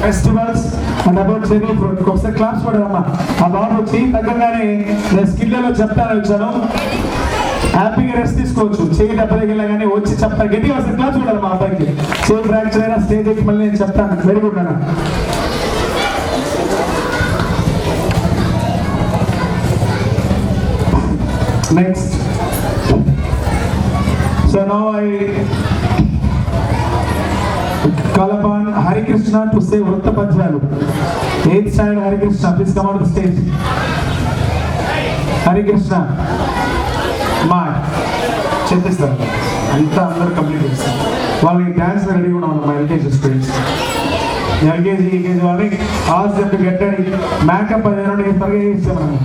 Festivals and about cherry fruit. ఒకసారి class పడదమ్మా. ఆ బాబు వచ్చి తగ్గగానే నేను స్కిల్లో చెప్తాను వచ్చాను, హ్యాపీగా రెస్ట్ తీసుకోవచ్చు. చేయి దెబ్బలకి కానీ వచ్చి చెప్తాను గట్టిగా. ఒకసారి క్లాస్ చూడాలి మా అబ్బాయికి. చేయి ఫ్రాక్చర్ అయినా స్టేజ్ ఎక్కి మళ్ళీ నేను చెప్తాను. వెరీ గుడ్ అన్న. Next. So now I call upon Hari Krishna to say Vrutta Padyalu. 8th standard Hari Krishna, please come on the stage. Hari Krishna. Ma. చేపిస్తారు అంతా అందరూ కంప్లీట్ చేస్తారు. వాళ్ళకి డ్యాన్స్ రెడీగా ఉన్నాం మా ఎల్కేజీ స్టూడెంట్స్. ఎల్కేజీ యూకేజీ వాళ్ళని ఆల్ సెట్ గెట్టడి మేకప్ అది త్వరగా ఇస్తాం. మనం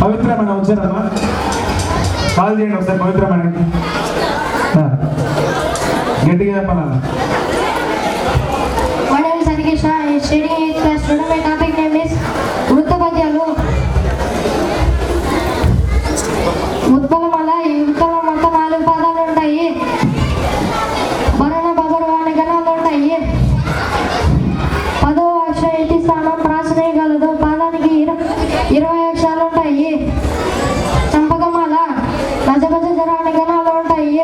పవిత్రమైన వచ్చారమ్మా, కాల్ చేయండి ఒకసారి. పవిత్రమైన గట్టిగా చెప్పాలా? My name is Hari Krishna. I am studying 8th class. Today my topic name is Vrutta Padyalu. ఉత్పలమల ఈ ఉత్పలం మొత్తం 4 పాదాలు ఉంటాయి. భరణ భగవాని గణాలు ఉంటాయి. 10వ అక్షరం ఇంటి స్థానం ప్రాసనేయగలదు. పాదానికి 20 అక్షరాలు ఉంటాయి. చంపకమాల గజగజ జరాని గణాలు ఉంటాయి.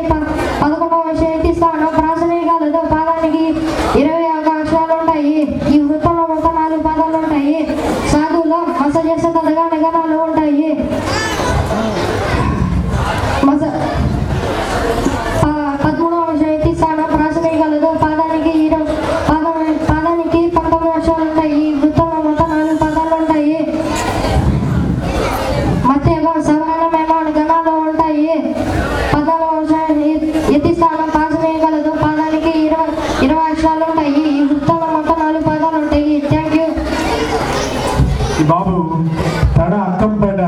11వ అక్షరం ఇంటి స్థానం ప్రాసనేయగలదు. పాదానికి 21 అక్షరాలు ఉంటాయి. ఈ వృత్తంలో మొత్తం 4 పాదాలు ఉంటాయి. సాధువులో మసజస తదగాని గణాలు ఉంటాయి. 13వ అక్షరం స్థానం ప్రాసనేయగలదు. పాదానికి 19 అక్షరాలు ఉంటాయి. ఈ వృత్తంలో మొత్తం 4 పాదాలు ఉంటాయి. మధ్యగా సమానమైన గణాలు ఉంటాయి. 14వ అక్షరం యతి స్థానం ప్రాసనేయగలదు. పాదానికి 20 అక్షరాలు ఉంటాయి. ఈ వృత్తంలో మొత్తం 4 పాదాలు ఉంటాయి. Thank you. ఈ బాబు తడ అక్కంపేట